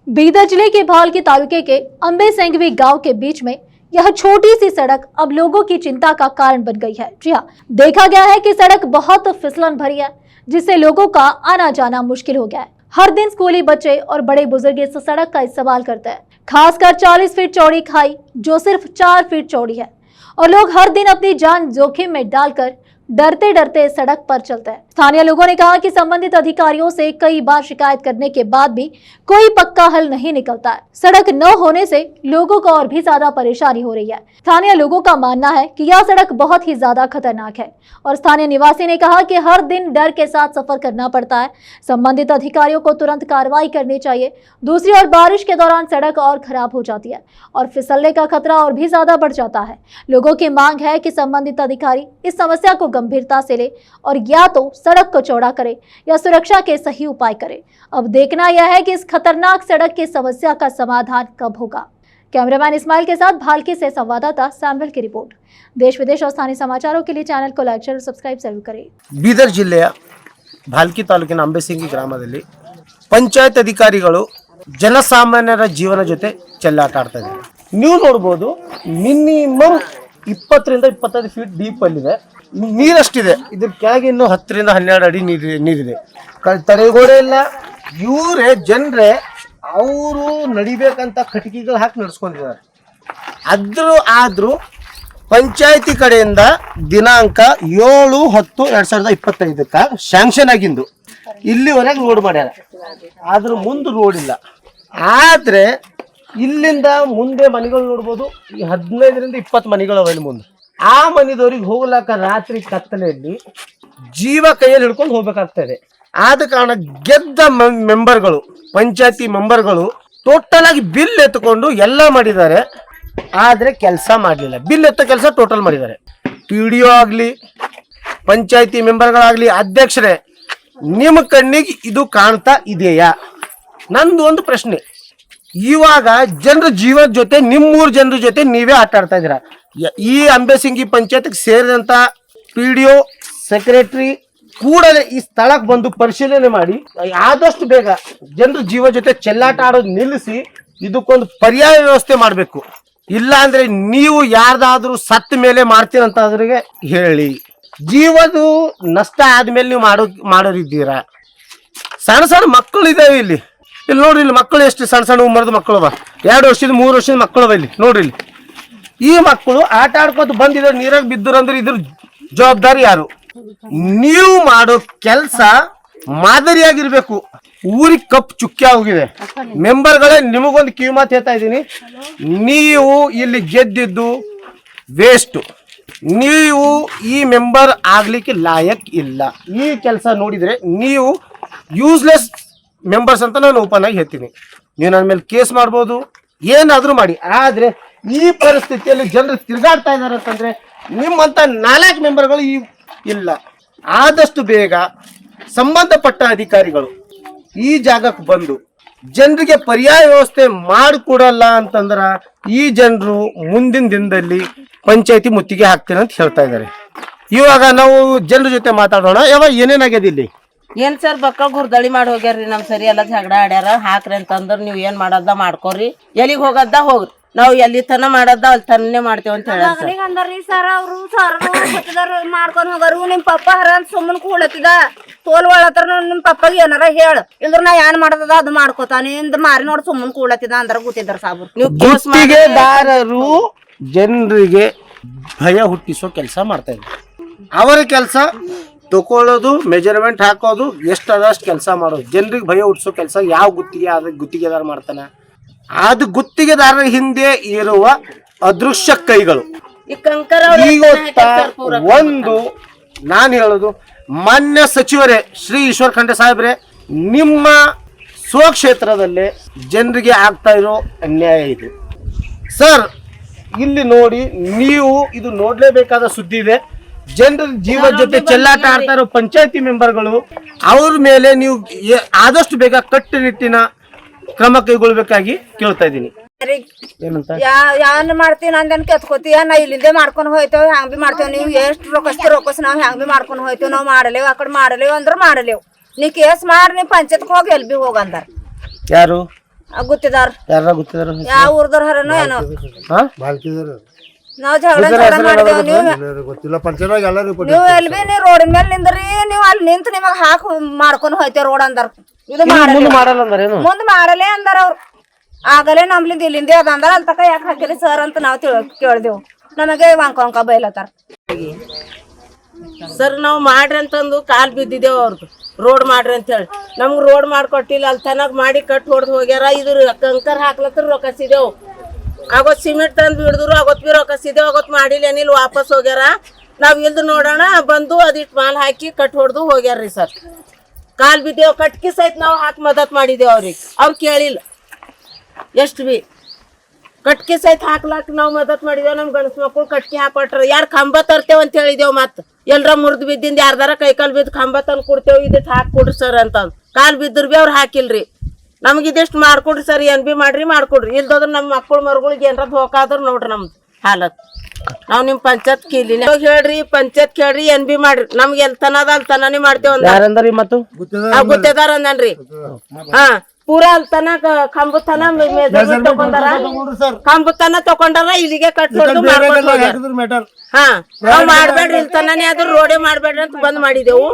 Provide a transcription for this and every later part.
बीदर जिले के भालकी तालुके के अंबे सेंगवी गांव के बीच में यह छोटी सी सड़क अब लोगों की चिंता का कारण बन गई है। जी हाँ, देखा गया है कि सड़क बहुत फिसलन भरी है, जिससे लोगों का आना जाना मुश्किल हो गया है। हर दिन स्कूली बच्चे और बड़े बुजुर्ग इस सड़क का इस्तेमाल करते हैं, खासकर 40 फीट चौड़ी खाई जो सिर्फ 4 फीट चौड़ी है, और लोग हर दिन अपनी जान जोखिम में डालकर डरते डरते सड़क पर चलते हैं। स्थानीय लोगों ने कहा कि संबंधित अधिकारियों से कई बार शिकायत करने के बाद भी कोई पक्का हल नहीं निकलता है। सड़क न होने से लोगों को और भी ज्यादा परेशानी हो रही है। स्थानीय लोगों का मानना है कि यह सड़क बहुत ही ज्यादा खतरनाक है, और स्थानीय निवासी ने कहा कि हर दिन डर के साथ सफर करना पड़ता है। संबंधित अधिकारियों को तुरंत कार्रवाई करनी चाहिए। दूसरी ओर बारिश के दौरान सड़क और खराब हो जाती है और फिसलने का खतरा और भी ज्यादा बढ़ जाता है। लोगों की मांग है कि संबंधित अधिकारी इस समस्या को गंभीरता से ले और या तो सड़क को चौड़ा करे या सुरक्षा के सही उपाय करे। अब देखना यह है कि इस खतरनाक सड़क की समस्या का समाधान कब होगा। कैमरामैन इस्माइल के साथ भालकी से संवाददाता सैमुअल की रिपोर्ट। देश विदेश और स्थानीय समाचारों के लिए चैनल को लाइक शेयर और सब्सक्राइब जरूर करें। ಬೀದರ್ ಜಿಲ್ಲೆಯ ಭಾಲ್ಕಿ ತಾಲೂಕಿನ ಅಂಬೆಸಿಂಗಿ ಗ್ರಾಮದಲ್ಲಿ ಪಂಚಾಯತ್ ಅಧಿಕಾರಿಗಳು ಜನಸಾಮಾನ್ಯರ ಜೀವನ ಜೊತೆ ಚೆಲ್ಲಾಟ ಆಡ್ತಾ ಇದ್ದಾರೆ. ನೀವು ನೋಡಬಹುದು ಮಿನಿಮಮ್ 20 ರಿಂದ 25 ಫೀಟ್ ಡೀಪ್ ಅಲ್ಲಿದೆ, ನೀರಷ್ಟಿದೆ. ಇದ್ರ ಕೆಳಗೆ ಇನ್ನು 10 ರಿಂದ 12 ಅಡಿ ನೀರಿದೆ. ತಡೆಗೋಡೆ ಇಲ್ಲ. ಇವರೇ ಜನರೇ ಅವರು ನಡಿಬೇಕಂತ ಕಟಿಕೆಗಳು ಹಾಕಿ ನಡೆಸ್ಕೊಂಡಿದ್ದಾರೆ. ಆದ್ರೂ ಪಂಚಾಯತಿ ಕಡೆಯಿಂದ ದಿನಾಂಕ 7/10/2025 ಶಾಂಕ್ಷನ್ ಆಗಿಂದು ಇಲ್ಲಿವರೆಗೆ ರೋಡ್ ಮಾಡ್ಯಾರ. ಆದ್ರೂ ಮುಂದೆ ರೋಡ್ ಇಲ್ಲ. ಆದ್ರೆ ಇಲ್ಲಿಂದ ಮುಂದೆ ಮನೆಗಳು ನೋಡ್ಬೋದು. 15 ರಿಂದ 20 ಮನೆಗಳು ಅವ ಇಲ್ಲಿ ಮುಂದೆ. ಆ ಮನೆದವ್ರಿಗೆ ಹೋಗ್ಲಾಕ ರಾತ್ರಿ ಕತ್ತಲೆಯಲ್ಲಿ ಜೀವ ಕೈಯಲ್ಲಿ ಹಿಡ್ಕೊಂಡು ಹೋಗ್ಬೇಕಾಗ್ತದೆ. ಆದ ಕಾರಣ ಗೆದ್ದ ಮೆಂಬರ್ಗಳು, ಪಂಚಾಯತಿ ಮೆಂಬರ್ಗಳು ಟೋಟಲ್ ಆಗಿ ಬಿಲ್ ಎತ್ಕೊಂಡು ಎಲ್ಲ ಮಾಡಿದ್ದಾರೆ. ಆದ್ರೆ ಕೆಲಸ ಮಾಡಲಿಲ್ಲ. ಬಿಲ್ ಎತ್ತ ಕೆಲಸ ಟೋಟಲ್ ಮಾಡಿದ್ದಾರೆ. PDO ಆಗ್ಲಿ, ಪಂಚಾಯತಿ ಮೆಂಬರ್ಗಳಾಗ್ಲಿ, ಅಧ್ಯಕ್ಷರೇ, ನಿಮ್ಮ ಕಣ್ಣಿಗೆ ಇದು ಕಾಣ್ತಾ ಇದೆಯಾ? ನಂದು ಒಂದು ಪ್ರಶ್ನೆ. ಇವಾಗ ಜನರ ಜೀವದ ಜೊತೆ ನಿಮ್ಮೂರ್ ಜನರ ಜೊತೆ ನೀವೇ ಆಟ ಆಡ್ತಾ ಇದ್ದೀರಾ. ಈ ಅಂಬೆಸಿಂಗಿ ಪಂಚಾಯತ್ಗೆ ಸೇರಿದಂತ PDO, ಸೆಕ್ರೆಟರಿ ಕೂಡಲೇ ಈ ಸ್ಥಳಕ್ಕೆ ಬಂದು ಪರಿಶೀಲನೆ ಮಾಡಿ ಆದಷ್ಟು ಬೇಗ ಜನರ ಜೀವ ಜೊತೆ ಚೆಲ್ಲಾಟ ಆಡೋದು ನಿಲ್ಲಿಸಿ ಇದಕ್ಕೊಂದು ಪರ್ಯಾಯ ವ್ಯವಸ್ಥೆ ಮಾಡಬೇಕು. ಇಲ್ಲ ಅಂದ್ರೆ ನೀವು ಯಾರ್ದಾದ್ರೂ ಸತ್ತ ಮೇಲೆ ಮಾಡ್ತೀರಂತಾದ್ರಿಗೆ ಹೇಳಿ. ಜೀವದು ನಷ್ಟ ಆದ್ಮೇಲೆ ನೀವು ಮಾಡೋರಿದ್ದೀರಾ. ಸಣ್ಣ ಸಣ್ಣ ಮಕ್ಕಳು ಇದಾವೆ ಇಲ್ಲಿ ನೋಡ್ರಿ. ಇಲ್ಲಿ ಮಕ್ಕಳು ಎಷ್ಟು ಸಣ್ಣ ಸಣ್ಣ ಉಮ್ಮರದ ಮಕ್ಕಳು ಅವ. 2 ವರ್ಷದ 3 ವರ್ಷದ ಮಕ್ಕಳು ಅವ ಇಲ್ಲಿ ನೋಡ್ರಿ. ಇಲ್ಲಿ ಈ ಮಕ್ಕಳು ಆಟ ಆಡ್ಕೊತ ಬಂದಿದ್ರೆ ನೀರಾಗ ಬಿದ್ದರಂದ್ರೆ ಇದ್ರ ಜವಾಬ್ದಾರಿ ಯಾರು? ನೀವು ಮಾಡೋ ಕೆಲಸ ಮಾದರಿಯಾಗಿರ್ಬೇಕು. ಊರಿಗೆ ಕಪ್ ಚುಕ್ಕಿ ಹೋಗಿದೆ. ಮೆಂಬರ್ಗಳೇ, ನಿಮಗೊಂದು ಕಿವಿ ಮಾತು ಹೇಳ್ತಾ ಇದ್ದೀನಿ. ನೀವು ಇಲ್ಲಿ ಗೆದ್ದಿದ್ದು ವೇಸ್ಟ್. ನೀವು ಈ ಮೆಂಬರ್ ಆಗ್ಲಿಕ್ಕೆ ಲಾಯಕ್ ಇಲ್ಲ. ಈ ಕೆಲಸ ನೋಡಿದ್ರೆ ನೀವು ಯೂಸ್ಲೆಸ್ ಮೆಂಬರ್ಸ್ ಅಂತ ನಾನು ಓಪನ್ ಆಗಿ ಹೇಳ್ತೀನಿ. ನೀವು ನನ್ನ ಮೇಲೆ ಕೇಸ್ ಮಾಡ್ಬೋದು, ಏನಾದ್ರೂ ಮಾಡಿ. ಆದ್ರೆ ಈ ಪರಿಸ್ಥಿತಿಯಲ್ಲಿ ಜನರು ತಿರುಗಾಡ್ತಾ ಇದ್ದಾರೆ ಅಂತಂದ್ರೆ ನಿಮ್ಮಂತ 4 ಮೆಂಬರ್ಗಳು ಇಲ್ಲ. ಆದಷ್ಟು ಬೇಗ ಸಂಬಂಧಪಟ್ಟ ಅಧಿಕಾರಿಗಳು ಈ ಜಾಗಕ್ಕೆ ಬಂದು ಜನರಿಗೆ ಪರ್ಯಾಯ ವ್ಯವಸ್ಥೆ ಮಾಡಿಕೊಡಲ್ಲ ಅಂತಂದ್ರ ಈ ಜನರು ಮುಂದಿನ ದಿನದಲ್ಲಿ ಪಂಚಾಯತಿ ಮುತ್ತಿಗೆ ಹಾಕ್ತೇನೆ ಅಂತ ಹೇಳ್ತಾ ಇದ್ದಾರೆ. ಇವಾಗ ನಾವು ಜನರ ಜೊತೆ ಮಾತಾಡೋಣ. ಯಾವಾಗ ಏನೇನಾಗ್ಯದ ಇಲ್ಲಿ? ಏನ್ ಸರ್, ಮಕ್ಕಳು ಗುರ್ದಳಿ ಮಾಡಿ ಹೋಗ್ಯಾರ್ರಿ. ನಮ್ ಸರಿ ಎಲ್ಲ ಜಗಳ ಆಡ್ಯಾರ. ಹಾಕ್ರಿ ಅಂತಂದ್ರ ನೀವ್ ಏನ್ ಮಾಡದ ಮಾಡ್ಕೋರಿ, ಎಲ್ಲಿಗೆ ಹೋಗದ್ದ ಹೋಗ್ರಿ, ನಾವು ಎಲ್ಲಿ ತನ ಮಾಡದ ಅಲ್ಲಿ ತನ್ನೇ ಮಾಡ್ತೇವ ಅಂತ ಹೇಳ ಅಂದ್ರಿ ಸರ್. ಅವ್ರು ಸರ್ ಮಾಡ್ಕೊಂಡ್ ಹೋಗಾರು. ನಿಮ್ ಪಪ್ಪ ಹರ ಸುಮ್ಮನ್ ಕೂಳತ್ತಿದ ತೋಲ್ ಒಳತ್ರ ನಿಮ್ ಪಪ್ಪಗೆ ಏನಾರ ಹೇಳ, ಇಲ್ದ್ರ ನಾ ಏನ್ ಮಾಡದ ಅದು ಮಾಡ್ಕೋತಾನೆ ಇಂದ ಮಾರಿ ನೋಡಿ ಸುಮ್ಮನ್ ಕೂಳತ್ತಿದ ಅಂದ್ರ ಗೊತ್ತಿದ್ರ ಸಾಬು. ಗುತ್ತಿಗೆದಾರರು ಜನರಿಗೆ ಭಯ ಹುಟ್ಟಿಸೋ ಕೆಲಸ ಮಾಡ್ತಾ ಇದ್ದಾರೆ. ಅವರ ಕೆಲಸ ತಕೊಳ್ಳೋದು, ಮೆಜರ್ಮೆಂಟ್ ಹಾಕೋದು, ಎಷ್ಟದಷ್ಟು ಕೆಲಸ ಮಾಡೋದು. ಜನರಿಗೆ ಭಯ ಹುಟ್ಟಿಸೋ ಕೆಲಸ ಯಾವ ಗುತ್ತಿಗೆದಾರ ಮಾಡ್ತಾನೆ? ಅದು ಗುತ್ತಿಗೆದಾರರ ಹಿಂದೆ ಇರುವ ಅದೃಶ್ಯ ಕೈಗಳು. ಒಂದು ನಾನು ಹೇಳೋದು, ಮಾನ್ಯ ಸಚಿವರೇ, ಶ್ರೀ ಈಶ್ವರ್ ಖಂಡ್ರೆ ಸಾಹೇಬ್ರೆ, ನಿಮ್ಮ ಸ್ವಕ್ಷೇತ್ರದಲ್ಲೇ ಜನರಿಗೆ ಆಗ್ತಾ ಇರೋ ಅನ್ಯಾಯ ಇದು. ಸರ್, ಇಲ್ಲಿ ನೋಡಿ, ನೀವು ಇದು ನೋಡ್ಲೇಬೇಕಾದ ಸುದ್ದಿ ಇದೆ. ಜನರ ಜೀವ ಜೊತೆ ಚೆಲ್ಲಾಟ ಆಡ್ತಾ ಇರೋ ಪಂಚಾಯತಿ ಮೆಂಬರ್ಗಳು, ಅವ್ರ ಮೇಲೆ ನೀವು ಆದಷ್ಟು ಬೇಗ ಕಟ್ಟುನಿಟ್ಟಿನ ಕ್ರಮ ಕೈಗೊಳ್ಬೇಕಾಗಿ ಕೇಳ್ತಾ ಇದ್ದೀನಿ. ಏನಂತ ಯಾನ್ ಮಾಡ್ತೀವಿ ನಂದನ್ ಕೆತ್ಕೋತೀಯ, ನಾ ಇಲ್ಲಿಂದ ಮಾಡ್ಕೊಂಡು ಹೋಯ್ತೇವ್. ಹ್ಯಾಂಗ್ ಬಿ ಮಾಡ್ತೇವ್. ನೀವು ಎಷ್ಟು ರೊಕ್ಕಸ್ ನಾವ್ ಹ್ಯಾಂಗ್ ಬಿ ಮಾಡ್ಕೊಂಡು ಹೋಯ್ತೇವ್. ನಾವ್ ಮಾಡಲೇವ್, ಆ ಕಡೆ ಮಾಡಲೇವ್ ಅಂದ್ರ ಮಾಡಲೇವ್. ನೀ ಕೇಸ್ ಮಾಡಿ ನೀ ಪಂಚಾಯತ್ಗೆ ಹೋಗಿ ಎಲ್ ಬಿ ಹೋಗಂದಾರ. ಯಾರು? ಗುತ್ತಿದಾರ್ ಯಾರ ಗೊತ್ತಿದಾರ ಯಾವ ಊರ್ದವ್ರ ಹರನೋ ಏನೋ ಹಾ ನಾವ್ ಜಗಳ ಮಾಡಿದೇವ್ ನೀವು ಗೊತ್ತಿಲ್ಲ ಪಂಚಾಯತ್ನಾಗ ಎಲ್ಲರೂ ನೀವು ಎಲ್ಲಿ ಬಿ ನೀವು ರೋಡಿನ ಮೇಲೆ ನಿಂದ್ರಿ ನೀವು ಅಲ್ಲಿ ನಿಂತು ನಿಮಗ್ ಹಾಕ್ ಮಾಡ್ಕೊಂಡ್ ಹೋಯ್ತೇವ್ ರೋಡ್ ಅಂದಾರ ಇದು ಮುಂದೆ ಮಾಡಲ್ಲ ಅಂದಾರೇನು ಮುಂದ್ ಮಾಡಲೇ ಅಂದಾರ ಅವ್ರು ಆಗಲೇ ನಮ್ಲಿಂದ ಇಲ್ಲಿಂದ ಅದ ಅಂದಾರ ಅಲ್ಲಿ ತಕ ಯಾಕೆ ಹಾಕಿರಿ ಸರ್ ಅಂತ ನಾವ್ ಕೇಳ್ದೇವು ನಮಗೆ ವಂಕ ಬೈಲತ್ತಾರ ಸರ್ ನಾವು ಮಾಡ್ರಿ ಅಂತಂದು ಕಾಲ್ ಬಿದ್ದಿದ್ದೇವ್ ಅವ್ರದ್ದು ರೋಡ್ ಮಾಡ್ರಿ ಅಂತ ಹೇಳಿ ನಮ್ಗೆ ರೋಡ್ ಮಾಡ್ಕೊಟ್ಟಿಲ್ಲ ಅಲ್ಲಿ ತನಕ ಮಾಡಿ ಕಟ್ ಹೊಡೆದು ಹೋಗ್ಯಾರ ಇದ್ರ ಕಂಕರ್ ಹಾಕ್ಲತ್ರ ರೊಕ್ಕಸಿದೇವು ಆಗೊತ್ ಸಿಮೆಂಟ್ ತಂದು ಹಿಡಿದ್ರು ಆಗೊತ್ ಬಿ ರೊಕ್ಕಸಿದೇವು ಆಗೊತ್ ಮಾಡಿಲ್ಲ ಏನಿಲ್ಲ ವಾಪಸ್ ಹೋಗ್ಯಾರ ನಾವ್ ಇಲ್ದು ನೋಡೋಣ ಬಂದು ಅದಿಟ್ ಮಾಲ್ ಹಾಕಿ ಕಟ್ ಹೊಡೆದು ಹೋಗ್ಯಾರ್ರಿ ಸರ್ ಕಾಲ್ ಬಿದ್ದೇವ್ ಕಟ್ಕಿ ಸಹಿತ ನಾವು ಹಾಕಿ ಮದತ್ ಮಾಡಿದೇವ್ ಅವ್ರಿಗೆ ಅವ್ರು ಕೇಳಿಲ್ಲ ಎಷ್ಟು ಬಿ ಕಟ್ಕಿ ಸಹಿತ ಹಾಕ್ಲಾಕ್ ನಾವು ಮದತ್ ಮಾಡಿದೇವ್ ನಮ್ ಗಣಸ್ ಮಕ್ಕಳು ಕಟ್ಕಿ ಹಾಕೊಟ್ರ ಯಾರು ಕಂಬ ತರ್ತೇವ್ ಅಂತ ಹೇಳಿದೇವ್ ಮತ್ ಎಲ್ರ ಮುರಿದ್ ಬಿದ್ದಿಂದ ಯಾರ್ದಾರ ಕೈಕಾಲ್ ಬಿದ್ದು ಕಂಬ ತಂದು ಕೊಡ್ತೇವ್ ಇದಿಟ್ಟು ಹಾಕಿ ಕೊಡ್ರಿ ಸರ್ ಅಂತಂದ್ ಕಾಲ್ ಬಿದ್ರ ಬಿ ಅವ್ರು ಹಾಕಿಲ್ರಿ ನಮ್ಗೆ ಇದಿಷ್ಟು ಮಾಡ್ಕೊಡ್ರಿ ಸರ್ ಏನ್ ಬಿ ಮಾಡ್ರಿ ಮಾಡ್ಕೊಡ್ರಿ ಇಲ್ದೋದ್ರ ನಮ್ಮ ಮಕ್ಕಳು ಮರುಗಳಿಗೆ ಏನಾರ ಧೋಕಾದ್ರ ನೋಡ್ರಿ ನಮ್ದು ಹಾಲತ್ ನಾವ್ ನಿಮ್ ಪಂಚಾಯತ್ ಕೇಳಿನಿ ಹೇಳ್ರಿ ಪಂಚಾಯತ್ ಕೇಳ್ರಿ ಏನ್ ಬಿ ಮಾಡ್ರಿ ನಮ್ಗೆ ಎಲ್ ತನದ ಅಲ್ಲಿ ತನಾನೇ ಮಾಡ್ತೇವ್ ಯಾರಂದ್ರಿ ಮತ್ತು ಗುತ್ತೇದಾರ ಅಂದನ್ರಿ ಹಾ ಪೂರಾ ಅಲ್ಲಿ ತನ ಕಂಬ ತನ ಮೆಜರ್ಮೆಂಟ್ ತಗೊಂಡಾರ ಕಂಬ ತನ ತಗೊಂಡಾರ ಇಲ್ಲಿಗೆ ಕಟ್ ಹೊಡೆದು ಮ್ಯಾಟರ್ ಹಾ ನಾವ್ ಮಾಡ್ಬೇಡ್ರಿ ಇಲ್ಲಿ ತನಾನೇ ಆದ್ರೂ ರೋಡೇ ಮಾಡ್ಬೇಡ್ರಿ ಅಂತ ಬಂದ್ ಮಾಡಿದೆವು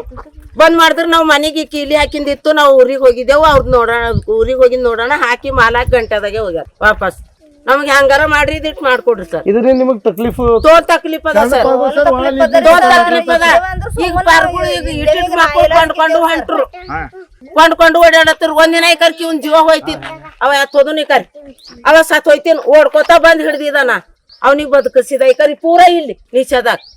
ಬಂದ್ ಮಾಡಿದ್ರೆ ನಾವ್ ಮನೆಗೆ ಕೀಲಿ ಹಾಕಿಂದಿತ್ತು ನಾವು ಊರಿಗೆ ಹೋಗಿದ್ದೆವು ಅವ್ರದ್ ನೋಡೋಣ ಊರಿಗೆ ಹೋಗಿದ್ ನೋಡೋಣ ಹಾಕಿ ಮಾಲಾಕ್ ಗಂಟೆದಾಗೆ ಹೋಗ್ಯಾರ ವಾಪಸ್ ನಮ್ಗೆ ಹಂಗಾರ ಮಾಡ್ರಿ ಇದಿಟ್ ಮಾಡ್ಕೊಡ್ರಿ ಸರ್ ಇದರಿಂದ ನಿಮಗ್ ತಕ್ಲೀಫ್ ತೋಲ್ ತಕ್ಲೀಫ್ ಅದ ಸರ್ ತೋಲ್ ತಕ್ಲೀಫ್ ಅದ ಈಗ ಪಾರ್ಗಳು ಈಗ ಇಟ್ಟಿಟ್ ಮಕ್ಕಳು ಕೊಂಡ್ಕೊಂಡು ಹೊಂಟ್ರು ಕೊಂಡ್ಕೊಂಡು ಓಡಾಡತ್ರ ಒಂದಿನ ಕರ್ಕಿ ಒಂದ್ ಜೀವ ಹೋಯ್ತಿದ್ ಅವ ಯಾತೋದನಿ ಕರಿ ಅವ ಸತ್ ಹೋಯ್ತೀನಿ ಓಡ್ಕೋತ ಬಂದ್ ಹಿಡ್ದಿದಾನ ಅವನಿಗೆ ಬದುಕಿಸಿದ ಈ ಕರಿ ಪೂರಾ ಇಲ್ಲಿ ನಿಷೇಧಾಕ್